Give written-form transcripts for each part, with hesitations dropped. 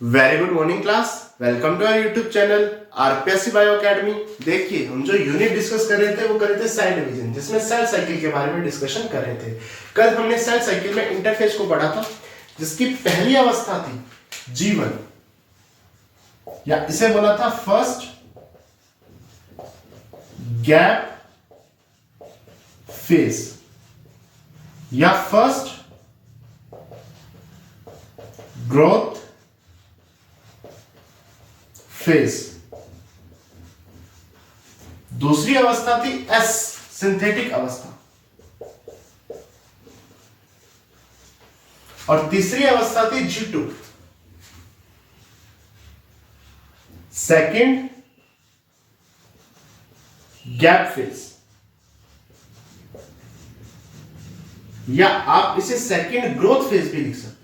Very good morning class. Welcome to our YouTube channel RPSC bio academy. देखिए, हम जो unit discuss कर रहे थे वो कर रहे थे सेल डिवीजन, जिसमें सेल साइकिल के बारे में डिस्कशन कर रहे थे। कल हमने सेल साइकिल में इंटरफेज को पढ़ा था, जिसकी पहली अवस्था थी जीवन, या इसे बोला था फर्स्ट गैप फेज या फर्स्ट ग्रोथ फेज। दूसरी अवस्था थी एस, सिंथेटिक अवस्था, और तीसरी अवस्था थी G2, सेकेंड गैप फेज, या आप इसे सेकेंड ग्रोथ फेज भी लिख सकते हो।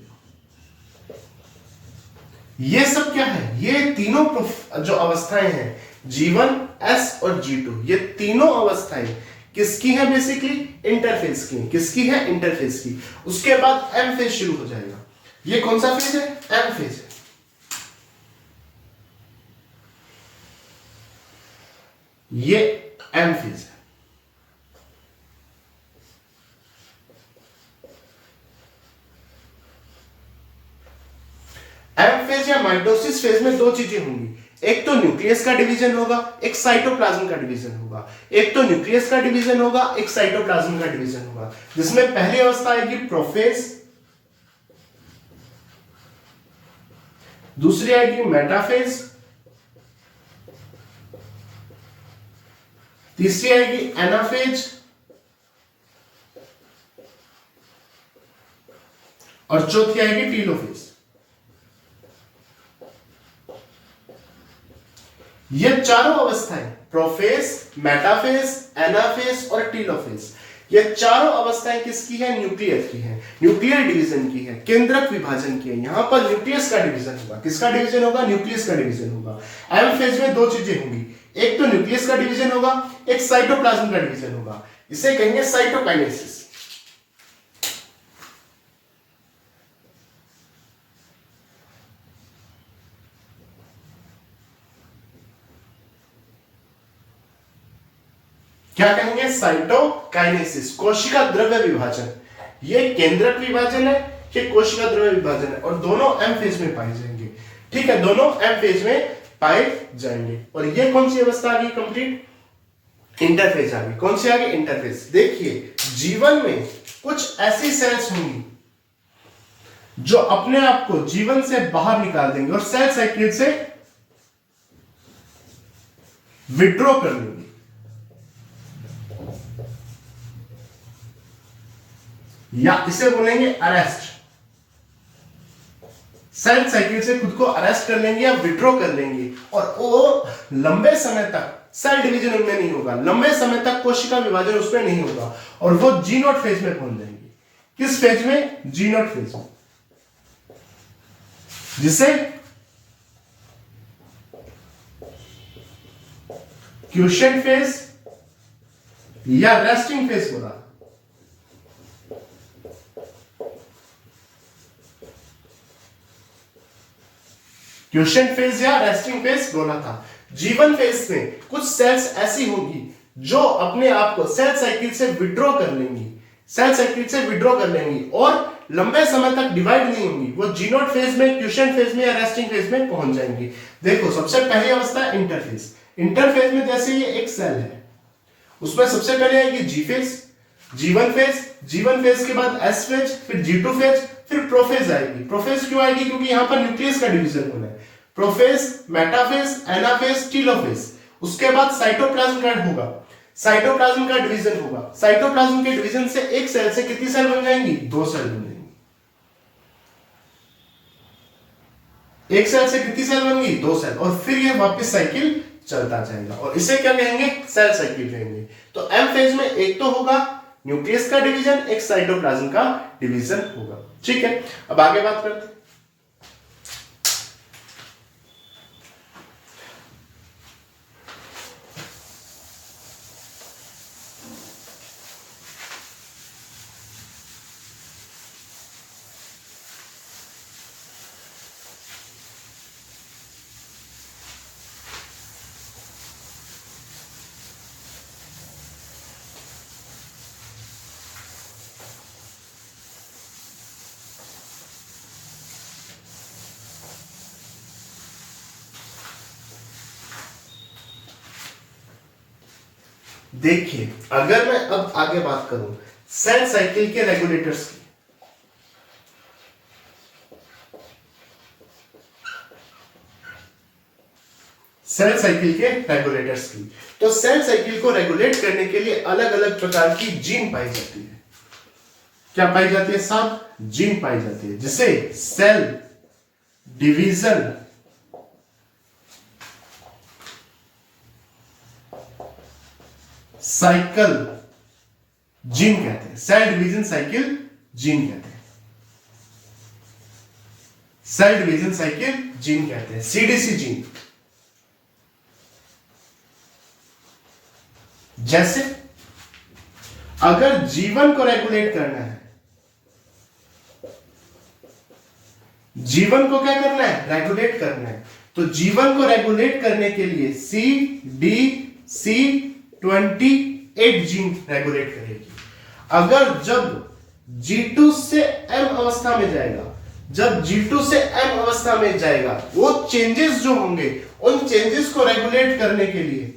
ये सब क्या है? ये तीनों जो अवस्थाएं हैं, G1, S और G2, ये तीनों अवस्थाएं किसकी है? बेसिकली इंटरफेज की। किसकी है? इंटरफेज की। उसके बाद M फेज शुरू हो जाएगा। ये कौन सा फेज है? M फेज है। ये M फेज है। एम फेज या माइटोसिस फेज में दो चीजें होंगी, एक तो न्यूक्लियस का डिवीजन होगा, एक साइटोप्लाज्म का डिवीजन होगा। एक तो न्यूक्लियस का डिवीजन होगा, एक साइटोप्लाज्म का डिवीजन होगा, जिसमें पहली अवस्था आएगी प्रोफेज, दूसरी आएगी मेटाफेज, तीसरी आएगी एनाफेज, और चौथी आएगी टीलोफेज। ये चारों अवस्थाएं, प्रोफेज, मेटाफेज, एनाफेज और टीलोफेज, ये चारों अवस्थाएं किसकी है? न्यूक्लियर की है, न्यूक्लियर डिवीजन की है, केंद्रक विभाजन की है। यहां पर न्यूक्लियस का डिवीजन होगा। किसका डिवीजन होगा? न्यूक्लियस का डिवीजन होगा। एम फेज में दो चीजें होंगी, एक तो न्यूक्लियस का डिवीजन होगा, एक साइटोप्लाज्म का डिवीजन होगा। इसे कहेंगे साइटोकाइनेसिस। क्या कहेंगे? साइटोकाइनेसिस, कोशिका द्रव्य विभाजन। ये केंद्रक विभाजन है, ये कोशिका द्रव्य विभाजन है, और दोनों एम फेज में पाए जाएंगे। ठीक है, दोनों एम फेज में पाए जाएंगे। और ये कौन सी अवस्था आ गई? कंप्लीट इंटरफेज आ गई। कौन सी आ गई? इंटरफेज। देखिए, जीवन में कुछ ऐसी सेल्स होंगी जो अपने आप को जीवन से बाहर निकाल देंगे और सेल साइकिल से विड्रॉ कर लेंगे, या इसे बोलेंगे अरेस्ट। सेल साइकिल से खुद को अरेस्ट कर लेंगे या विड्रॉ कर लेंगे, और वो लंबे समय तक सेल डिवीजन उनमें नहीं होगा, लंबे समय तक कोशिका विभाजन उसमें नहीं होगा, और वो जी नॉट फेज में पहुंच जाएंगे। किस फेज में? जी नॉट फेज में, जिसे क्वेश्चन फेज या रेस्टिंग फेज बोला। क्वेश्चन फेज या रेस्टिंग फेज बोला था। जीवन फेज में कुछ सेल्स ऐसी होंगी जो अपने आप को सेल साइकिल से विड्रॉ कर लेंगी, सेल साइकिल से विड्रॉ कर लेंगी और लंबे समय तक डिवाइड नहीं होंगी। वो जी नॉट फेज में, क्वेश्चन फेज में या रेस्टिंग फेज में पहुंच जाएंगी। देखो, सबसे पहली अवस्था है इंटरफेज। इंटरफेज में जैसे ये एक सेल है, उसमें सबसे पहले आएगी G phase, G one phase, G one phase के बाद एस फेज, फिर G2 फेज, फिर प्रोफेज आएगी। प्रोफेज क्यों आएगी? क्योंकि यहां पर न्यूक्लियस का डिवीजन होना है। Prophase, metaphase, anaphase, telophase. उसके बाद साइटोप्लाज्म का होगा, साइटोप्लाज्म का डिवीजन होगा। साइटोप्लाज्म के डिवीजन से एक सेल से कितनी सेल बन जाएंगी? दो सेल बन जाएंगी। एक सेल से कितनी सेल बनेंगी? दो सेल, और फिर ये वापस साइकिल चलता जाएगा, और इसे क्या कहेंगे? सेल साइकिल कहेंगे। तो एम फेज में एक तो होगा न्यूक्लियस का डिवीजन, एक साइटोप्लाज्म का डिवीजन होगा। ठीक है, अब आगे बात करते हैं। देखिए, अगर मैं अब आगे बात करूं सेल साइकिल के रेगुलेटर्स की, सेल साइकिल के रेगुलेटर्स की, तो सेल साइकिल को रेगुलेट करने के लिए अलग अलग प्रकार की जीन पाई जाती है। क्या पाई जाती है साहब? जीन पाई जाती है, जिसे सेल डिवीजन साइकिल जीन कहते हैं। सेल डिवीजन साइकिल जीन कहते हैं। सेल डिवीजन साइकिल जीन कहते हैं, सीडीसी जीन। जैसे अगर जीवन को रेगुलेट करना है, जीवन को क्या करना है? रेगुलेट करना है। तो जीवन को रेगुलेट करने के लिए CDC28 जीन रेगुलेट करेगी। अगर जब G2 से M अवस्था में जाएगा, जब G2 से M अवस्था में जाएगा, वो चेंजेस जो होंगे उन चेंजेस को रेगुलेट करने के लिए,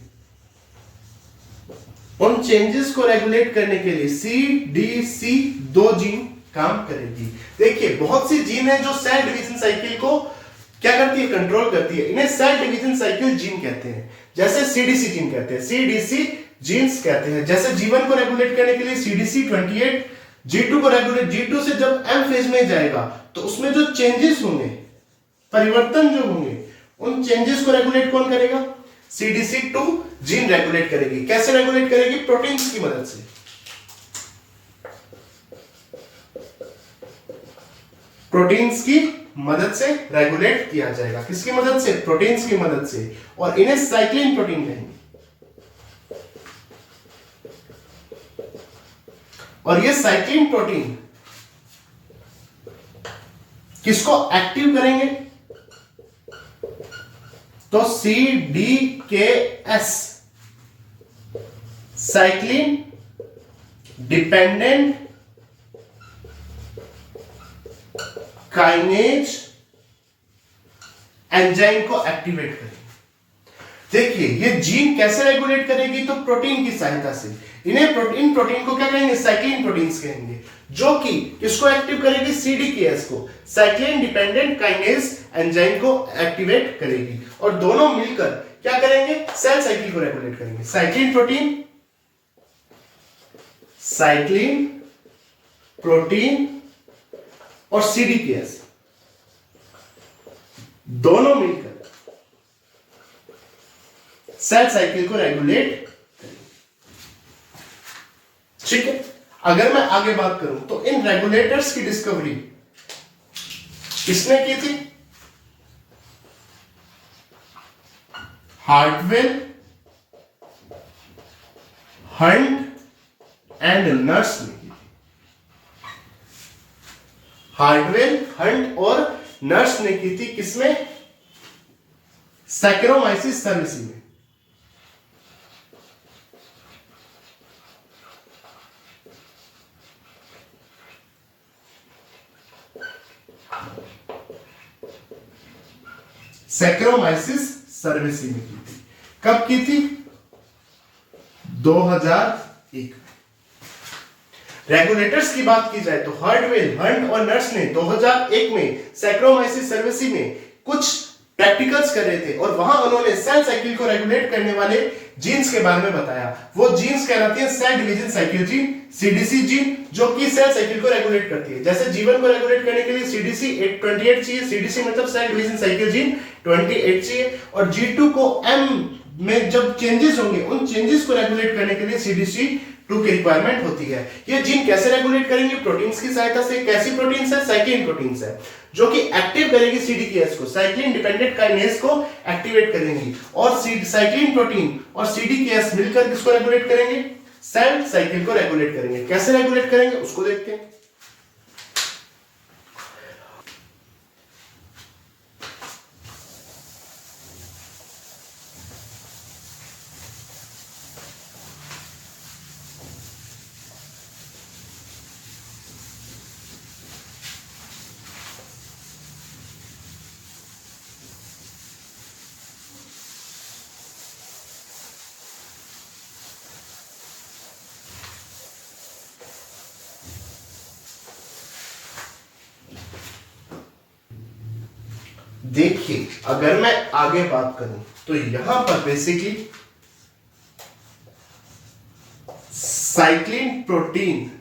उन चेंजेस को रेगुलेट करने के लिए CDC2 जीन काम करेगी। देखिए, बहुत सी जीन है जो सेल डिवीजन साइकिल को क्या करती है? कंट्रोल करती है। इन्हें सेल डिवीजन साइकिल जीन कहते हैं। जैसे CDC जीन कहते हैं, CDC जीन्स कहते हैं। जैसे जीवन को रेगुलेट करने के लिए CDC28, G2 को रेगुलेट, G2 से जब M फेज में जाएगा तो उसमें जो चेंजेस होंगे, परिवर्तन जो होंगे, उन चेंजेस को रेगुलेट कौन करेगा? CDC2 जीन रेगुलेट करेगी। कैसे रेगुलेट करेगी? प्रोटीन्स की मदद से। प्रोटीन्स की मदद से रेगुलेट किया जाएगा। किसकी मदद से? प्रोटीन्स की मदद से। और इन्हें साइक्लिन प्रोटीन कहेंगे। और ये साइक्लिन प्रोटीन किसको एक्टिव करेंगे? तो CDKS, cyclin dependent kinase enzyme को एक्टिवेट करेगी। देखिए, ये जीन कैसे रेगुलेट करेगी? तो प्रोटीन की सहायता से। इन्हें प्रोटीन को क्या कहेंगे? साइक्लिन प्रोटीन्स कहेंगे, जो कि किसको एक्टिव करेगी? CDKS को, साइक्लिन डिपेंडेंट काइनेज एंजाइम को एक्टिवेट करेगी। और दोनों मिलकर क्या करेंगे? सेल साइकिल को रेगुलेट करेंगे। साइक्लिन प्रोटीन और CDKS दोनों मिलकर सेल साइकिल को रेगुलेट करेंगे। ठीक है। अगर मैं आगे बात करूं तो इन रेगुलेटर्स की डिस्कवरी किसने की थी? हार्टवेल, हंट एंड नर्स ने की थी। हार्टवेल, हंट और नर्स ने की थी। किसमें? सैकेरोमाइसिस सर्विसी में। सैकेरोमाइसिस सर्विसी में की थी। कब की थी? 2001 में। रेगुलेटर्स की बात की जाए तो हार्टवेल, हंट और नर्स ने 2001 में सैकेरोमाइसिस सर्विसी में कुछ प्रैक्टिकल्स कर रहे थे और वहां उन्होंने सेल साइकिल को रेगुलेट करने वाले जीन्स के बारे में बताया। वो जीन्स कहलाती है cell division cycle gene, CDC gene, जो कि सेल साइकिल को रेगुलेट करती है। जैसे जीवन को रेगुलेट करने के लिए CDC28 चाहिए, CDC मतलब सेल डिवीजन साइकिल जीन 28 चाहिए, और G2 को M में जब चेंजेस होंगे उन चेंजेस को रेगुलेट करने के लिए CDC2 की रिक्वायरमेंट होती है। ये जीन कैसे रेगुलेट करेंगे? प्रोटीन्स की सहायता से। कैसी प्रोटीन्स है? साइक्लिन प्रोटीन्स है, जो कि एक्टिव करेगी CDKS को, साइक्लिन डिपेंडेंट काइनेज को एक्टिवेट करेंगी। और साइक्लिन प्रोटीन और CDKS मिलकर किसको रेगुलेट करेंगे? सेल साइकिल को रेगुलेट करेंगे। कैसे रेगुलेट करेंगे उसको देखते हैं। देखिए अगर मैं आगे बात करूं तो यहां पर बेसिकली साइक्लिन प्रोटीन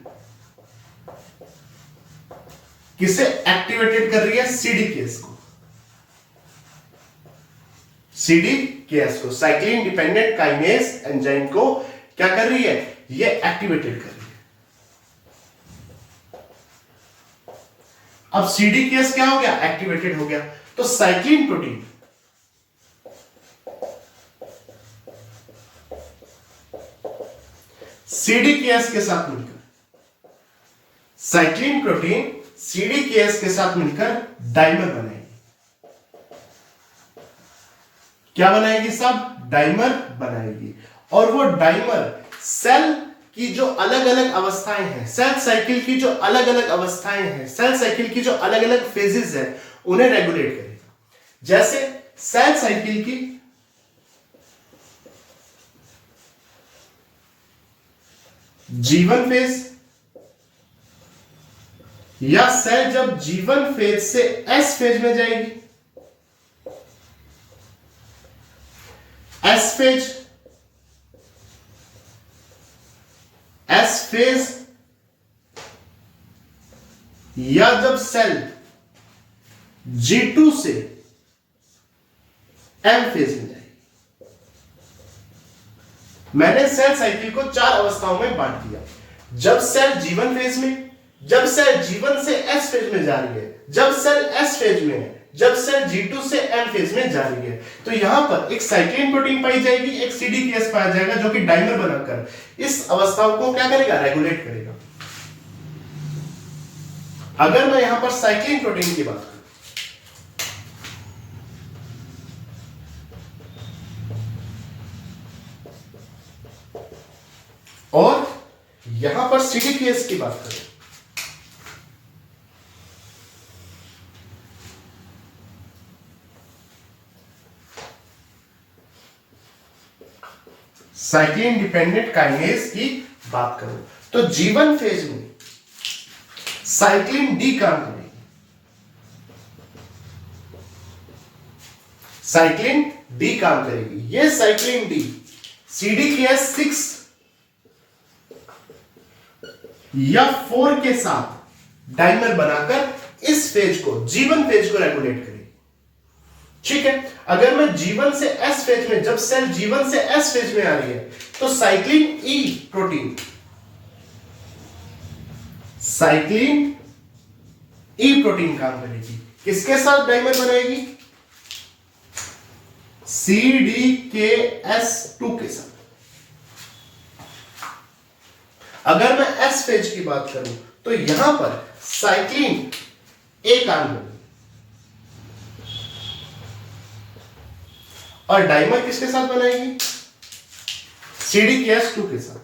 किसे एक्टिवेटेड कर रही है? सीडीकेएस को। सीडीकेएस को, साइक्लिन डिपेंडेंट काइनेज एंजाइम को क्या कर रही है? ये एक्टिवेटेड कर रही है। अब सीडीकेएस क्या हो गया? एक्टिवेटेड हो गया। तो साइक्लिन प्रोटीन सीडीकेएस के साथ मिलकर, साइक्लिन प्रोटीन सीडीकेएस के साथ मिलकर डाइमर बनाएगी। क्या बनाएगी साहब? डाइमर बनाएगी। और वो डाइमर सेल की जो अलग अलग अवस्थाएं हैं, सेल साइकिल की जो अलग अलग अवस्थाएं हैं, सेल साइकिल की जो अलग अलग फेजेस है, उन्हें रेगुलेट करेगा। जैसे सेल साइकिल की जीवन फेज, या सेल जब जीवन फेज से एस फेज में जाएगी, एस फेज, एस फेज, या जब सेल G2 से एम फेज में जाएगी। मैंने सेल साइकिल को 4 अवस्थाओं में बांट दिया। जब सेल जीवन फेज में, जब सेल जीवन से एस फेज में जा रही है, जब सेल एस फेज में है, जब सेल G2 से एम फेज में जा रही है, तो यहां पर एक साइक्लिन प्रोटीन पाई जाएगी, एक सीडीकेएस पाया जाएगा, जो कि डाइमर बनाकर इस अवस्थाओं को क्या करेगा? रेगुलेट करेगा। अगर मैं यहां पर साइक्लिन प्रोटीन की बात करूं, और यहां पर सीडीकेएस की बात करें, साइक्लिन डिपेंडेंट काइनेज की बात करूं, तो जीवन फेज में साइक्लिन डी काम करेगी। साइक्लिन डी काम करेगी। ये साइक्लिन डी सीडीकेएस 6 या 4 के साथ डाइमर बनाकर इस फेज को, जीवन फेज को रेगुलेट करेगी। ठीक है। अगर मैं जीवन से एस फेज में, जब सेल जीवन से एस फेज में आ रही है, तो साइक्लिन ई प्रोटीन, साइक्लिन ई प्रोटीन काम करेगी। किसके साथ डाइमर बनाएगी? CDKS2 के साथ। अगर मैं एस फेज की बात करूं तो यहां पर साइक्लिन ए काम करेगी, और डाइमर किसके साथ बनाएगी? CDKS2 के साथ।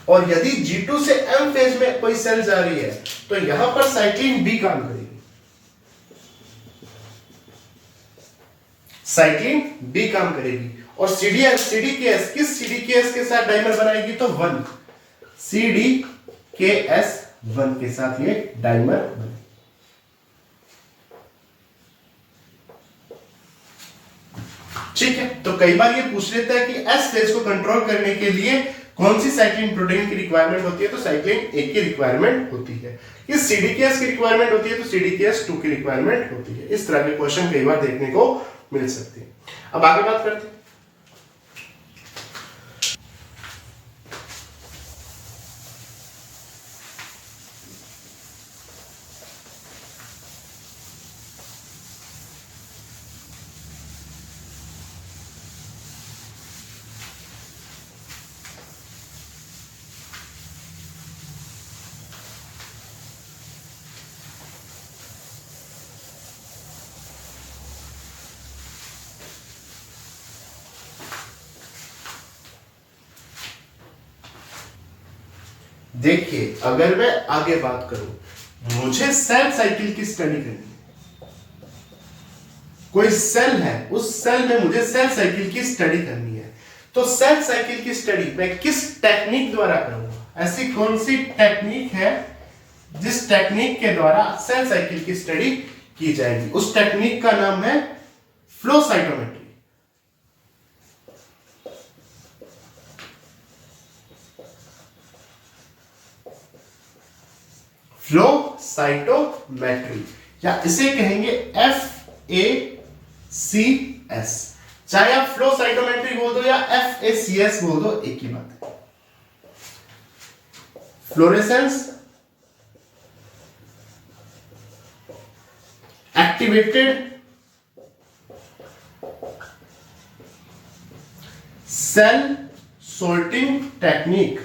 और यदि G2 से M फेज में कोई सेल जा रही है, तो यहां पर साइक्लिन बी काम करेगी। साइक्लिन बी काम करेगी। और CDKS, किस CDKS के साथ डाइमर बनाएगी? तो 1, CDKS1 के साथ ये डाइमर बनेगी। ठीक है। तो कई बार ये पूछ लेता है कि एस फेज को कंट्रोल करने के लिए कौन सी साइक्लिन प्रोटीन की रिक्वायरमेंट होती है? तो साइक्लिन ए की रिक्वायरमेंट होती है। किस सीडीकेएस की रिक्वायरमेंट होती है? तो सीडीकेएस2 की रिक्वायरमेंट होती है। इस तरह के क्वेश्चन कई बार देखने को मिल सकते हैं। अब आगे बात करते हैं। देखिए अगर मैं आगे बात करूं, मुझे सेल साइकिल की स्टडी करनी है। कोई सेल है, उस सेल में मुझे सेल साइकिल की स्टडी करनी है। तो सेल साइकिल की स्टडी मैं किस टेक्निक द्वारा करूंगा? ऐसी कौन सी टेक्निक है जिस टेक्निक के द्वारा सेल साइकिल की स्टडी की जाएगी, उस टेक्निक का नाम है फ्लो साइटोमेट्री। फ्लो साइटोमेट्री या इसे कहेंगे FACS। चाहे आप फ्लो साइटोमेट्री बोल दो या FACS बोल दो, एक ही बात है। Fluorescence activated cell sorting technique.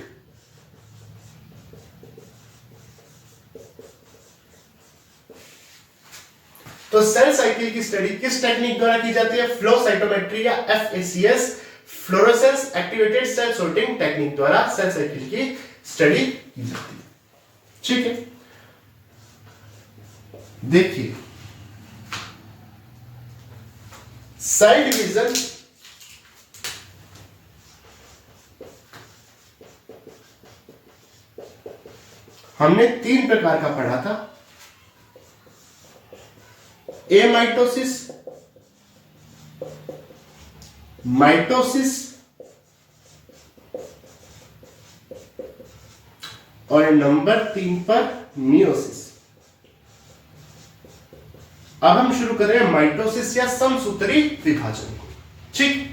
तो सेल साइकिल की स्टडी किस टेक्निक द्वारा की जाती है? फ्लो साइटोमेट्री या FACS, fluorescence activated cell sorting technique द्वारा सेल साइकिल की स्टडी की जाती है। ठीक है, देखिए सेल डिवीजन हमने 3 प्रकार का पढ़ा था। एमाइटोसिस, माइटोसिस और नंबर 3 पर मियोसिस। अब हम शुरू कर रहे हैं माइटोसिस या समसूत्री विभाजन को। ठीक,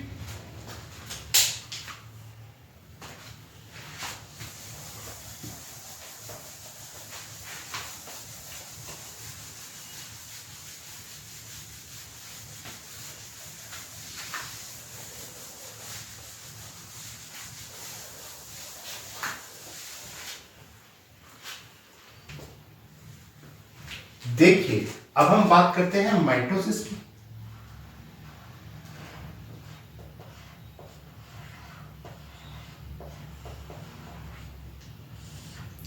देखिए अब हम बात करते हैं माइटोसिस की।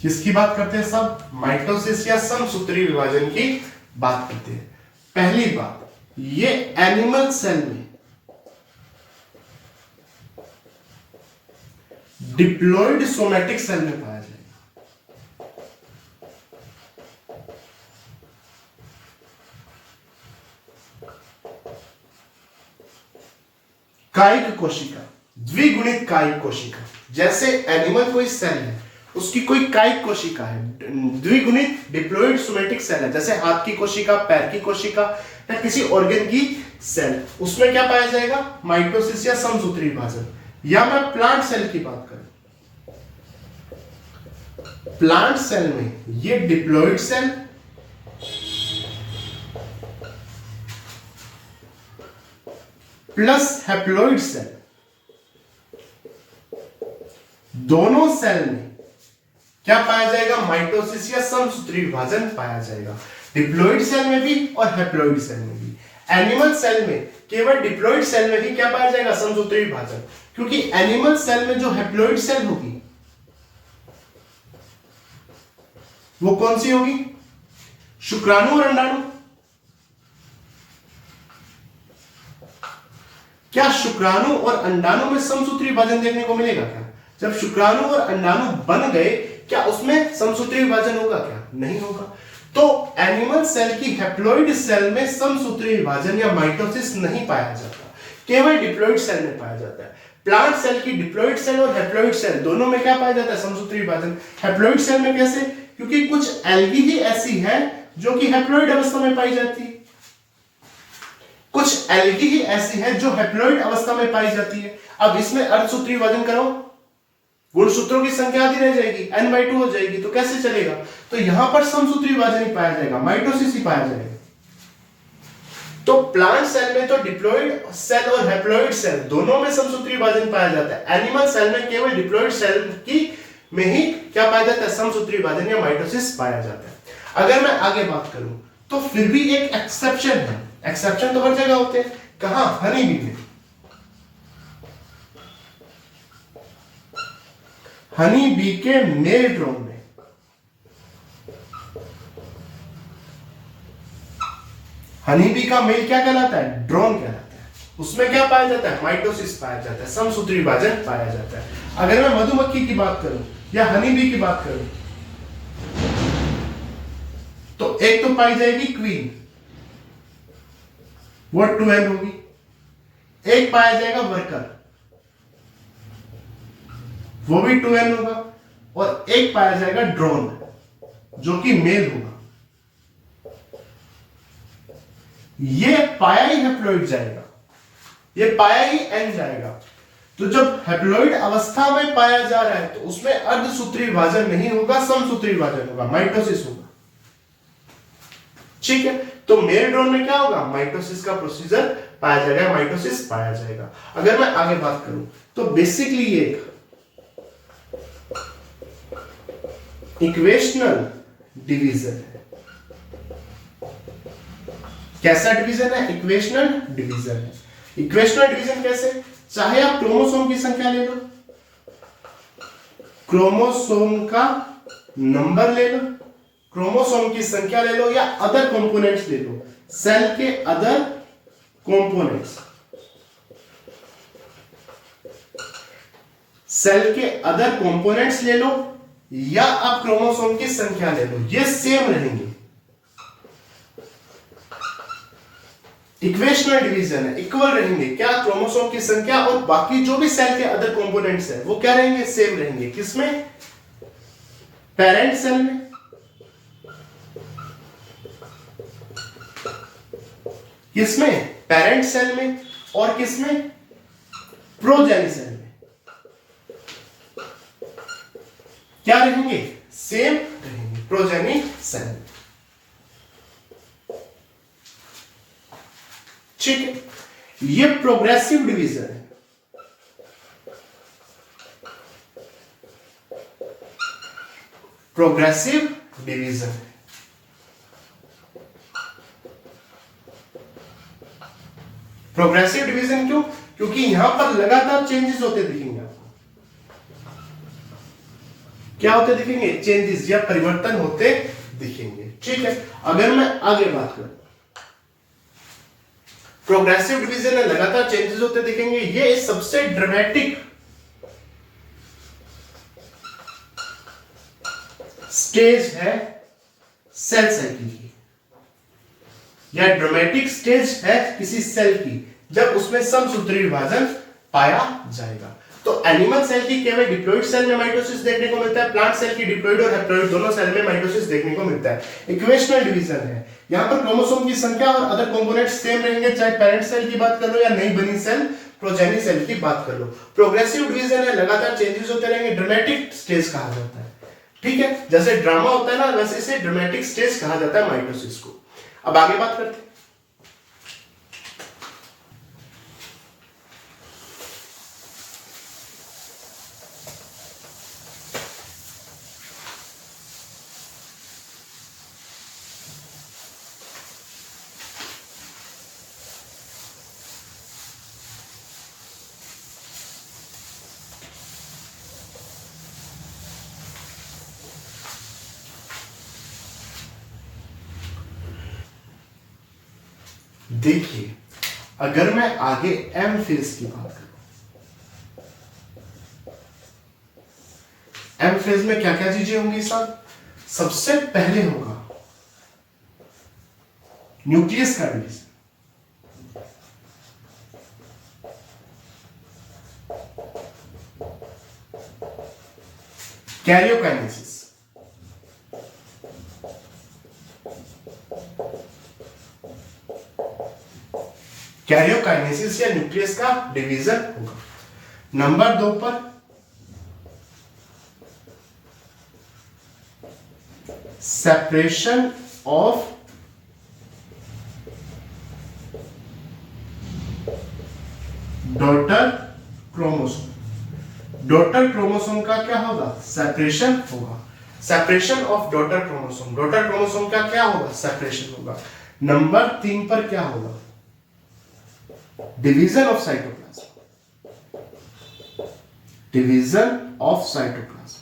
किसकी बात करते हैं? सब माइटोसिस या समसूत्री विभाजन की बात करते हैं। पहली बात, ये एनिमल सेल में डिप्लॉइड सोमैटिक सेल में पाया जाएगा। कायिक कोशिका, द्विगुणित कायिक कोशिका। जैसे एनिमल कोई सेल है, उसकी कोई कायिक कोशिका है, द्विगुणित डिप्लॉइड सोमैटिक सेल है, जैसे हाथ की कोशिका, पैर की कोशिका या किसी ऑर्गन की सेल, उसमें क्या पाया जाएगा? माइटोसिस या समसूत्री विभाजन। या मैं प्लांट सेल की बात करूं, प्लांट सेल में ये diploid cell plus haploid cell, दोनों सेल में क्या पाया जाएगा? माइटोसिस या समसूत्री विभाजन पाया जाएगा। डिप्लॉइड सेल में भी और हैप्लॉइड सेल में भी। एनिमल सेल में केवल डिप्लॉइड सेल में ही क्या पाया जाएगा? समसूत्री विभाजन। क्योंकि एनिमल सेल में जो हैप्लॉइड सेल होगी वो कौन सी होगी? शुक्राणु और अंडाणु। क्या शुक्राणु और अंडाणु में समसूत्री विभाजन देखने को मिलेगा क्या? जब शुक्राणु और अंडाणु बन गए, क्या उसमें समसूत्री विभाजन होगा क्या? नहीं होगा। तो एनिमल सेल की हैप्लॉइड सेल में समसूत्री विभाजन या माइटोसिस नहीं पाया जाता, केवल डिप्लॉइड सेल में पाया जाता है। प्लांट सेल की डिप्लॉइड सेल और हैप्लॉइड सेल दोनों में क्या पाया जाता है? समसूत्री विभाजन। हैप्लॉइड सेल में कैसे? क्योंकि कुछ एल्गी ही ऐसी है जो कि हैप्लॉइड अवस्था में पाई जाती है, कुछ एल्गी ही ऐसी है जो हैप्लॉइड अवस्था में पाई जाती है। अब इसमें अर्धसूत्री विभाजन करो, गुणसूत्रों की संख्या आधी रह जाएगी, n/2 हो जाएगी, तो कैसे चलेगा? तो यहां पर समसूत्री विभाजन ही पाया जाएगा, माइटोसिस ही पाया जाएगा। तो प्लांट सेल में तो डिप्लॉइड सेल और हैप्लॉइड सेल दोनों में समसूत्री विभाजन पाया जाता है। एनिमल सेल में केवल डिप्लॉइड सेल की में ही क्या पाया जाता है? समसूत्री विभाजन या माइटोसिस पाया जाता है। अगर मैं आगे बात करूं तो फिर भी एक एक्सेप्शन है। एक्सेप्शन तो हर जगह होते हैं। कहां? हनी बी में। हनी बी के मेल ड्रोन में हनी बी का मेल क्या कहलाता है? ड्रोन कहलाता है। उसमें क्या पाया जाता है? माइटोसिस पाया जाता है, समसूत्री विभाजन पाया जाता है। अगर मैं मधुमक्खी की बात करूं या हनी बी की बात करूं एक तो पाई जाएगी क्वीन, वो 2n होगी। एक पाया जाएगा वर्कर, वो भी 2n होगा। और एक पाया जाएगा ड्रोन, जो कि मेल होगा। ये पाया ही हैप्लॉइड जाएगा, ये पाया ही n जाएगा। तो जब हैप्लॉइड अवस्था में पाया जा रहा है तो उसमें अर्धसूत्री विभाजन नहीं होगा, समसूत्री विभाजन होगा, माइटोसिस होगा। ठीक है, तो मेल ड्रोन में क्या होगा, माइटोसिस का प्रोसीजर पाया जाएगा, माइटोसिस पाया जाएगा। अगर मैं आगे बात करूं तो बेसिकली ये इक्वेशनल डिवीजन है। कैसा डिवीजन है, इक्वेशनल डिवीजन है। इक्वेशनल डिवीजन कैसे, चाहे आप क्रोमोसोम की संख्या ले लो, क्रोमोसोम का नंबर ले लो, क्रोमोसोम की संख्या ले लो, या अदर कंपोनेंट्स ले लो, सेल के अदर कंपोनेंट्स, सेल के अदर कंपोनेंट्स ले लो, या आप क्रोमोसोम की संख्या ले लो, ये सेम रहेंगे। इक्वेशनल डिवीजन है, इक्वल रहेंगे। क्या, क्रोमोसोम की संख्या और बाकी जो भी सेल के अदर कंपोनेंट्स हैं वो क्या रहेंगे, सेम रहेंगे। किसमें, पेरेंट सेल में, किसमें, पेरेंट सेल में, और किसमें, प्रोजेनी सेल में। क्या रहेंगे, सेम रहेंगे, प्रोजेनी सेल। ठीक है, ये प्रोग्रेसिव डिवीजन है। प्रोग्रेसिव डिवीजन है। प्रोग्रेसिव डिवीजन क्यों, क्योंकि यहां पर लगातार चेंजेस होते दिखेंगे आपको। क्या होते दिखेंगे, चेंजेस या परिवर्तन होते दिखेंगे। ठीक है, अगर मैं आगे बात करूं, प्रोग्रेसिव डिवीजन में लगातार चेंजेस होते दिखेंगे। ये सबसे ड्रामेटिक स्टेज है सेल साइकिल की, या ड्रामेटिक स्टेज है किसी सेल की, जब उसमें समसूत्री विभाजन पाया जाएगा। तो एनिमल सेल की केवल डिप्लॉइड सेल में माइटोसिस देखने को मिलता है, प्लांट सेल की डिप्लॉइड और हैप्लॉइड दोनों सेल में माइटोसिस देखने को मिलता है। इक्वेशनल डिवीजन है, यहां पर क्रोमोसोम की संख्या और अदर कंपोनेंट्स सेम रहेंगे, चाहे पेरेंट सेल की बात कर लो या नई बनी सेल प्रोजेनी सेल की बात कर लो। प्रोग्रेसिव डिवीजन है, लगातार चेंजेस होते रहेंगे, ड्रामेटिक स्टेज कहा जाता है। ठीक है, जैसे ड्रामा होता है ना, वैसे इसे ड्रामेटिक स्टेज कहा जाता है माइटोसिस को। अब आगे बात करते हैं। देखिए, अगर मैं आगे एम फेज की बात करूं, एम फेज में क्या क्या चीजें होंगी साहब, सबसे पहले होगा न्यूक्लियस का डिवीजन, कैरियोकाइनेसिस, कैरियोकाइनेसिस या न्यूक्लियस का डिवीजन होगा। नंबर 2 पर separation of daughter chromosome, daughter chromosome का क्या होगा, सेपरेशन होगा। Separation of daughter chromosome, daughter chromosome का क्या होगा, सेपरेशन होगा। नंबर 3 पर क्या होगा, division of cytoplasm, division of cytoplasm,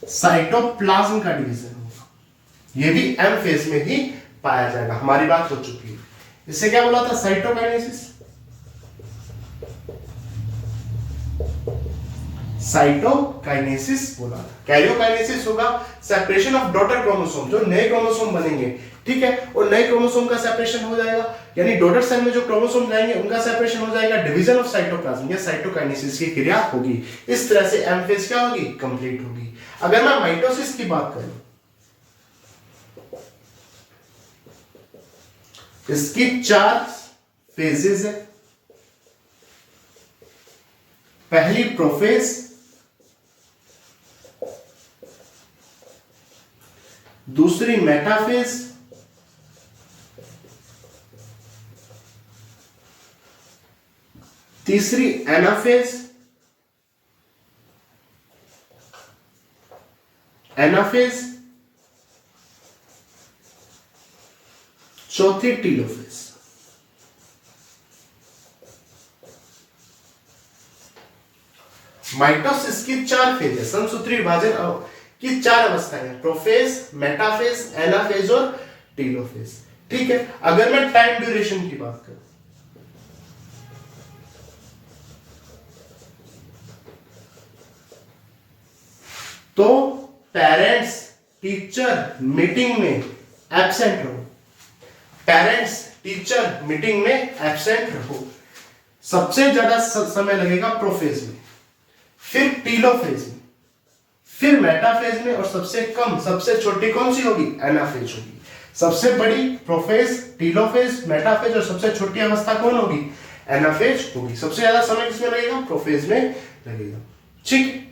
cytoplasm का डिवीजन होगा। यह भी एम फेज में ही पाया जाएगा। हमारी बात हो चुकी है, इससे क्या बोला था, साइटोकाइनेसिस। साइटोकाइनेसिस बोला था। कैरियोकाइनेसिस होगा सेपरेशन ऑफ डॉटर क्रोमोसोम, जो नए क्रोमोसोम बनेंगे, ठीक है, और नए क्रोमोसोम का सेपरेशन हो जाएगा, यानी डॉटर सेल में जो क्रोमोसोम जाएंगे उनका सेपरेशन हो जाएगा, डिवीजन ऑफ साइटोप्लाज्म, या साइटोकाइनेसिस की क्रिया होगी। इस तरह से एम फेज क्या होगी, कंप्लीट होगी। अगर मैं माइटोसिस की बात करूं, इसकी 4 फेजेस है। पहली प्रोफेज, दूसरी मेटाफेज, तीसरी एनाफेज, चौथी टीलोफेज। माइटोसिस की 4 फेज है, समसूत्री विभाजन की 4 अवस्थाएं हैं, प्रोफेज, मेटाफेज, एनाफेज और टीलोफेज, ठीक है। अगर मैं टाइम ड्यूरेशन की बात करूं, तो पेरेंट्स टीचर मीटिंग में एब्सेंट रहो, पेरेंट्स टीचर मीटिंग में एब्सेंट रहो। सबसे ज्यादा समय लगेगा प्रोफेज में, फिर टीलोफेज में, फिर मेटाफेज में, और सबसे कम, सबसे छोटी कौन सी होगी, एनाफेज होगी। सबसे बड़ी प्रोफेज, टीलोफेज, मेटाफेज, और सबसे छोटी अवस्था कौन होगी, एनाफेज होगी। सबसे ज्यादा समय किसमें लगेगा, प्रोफेज में लगेगा, ठीक है।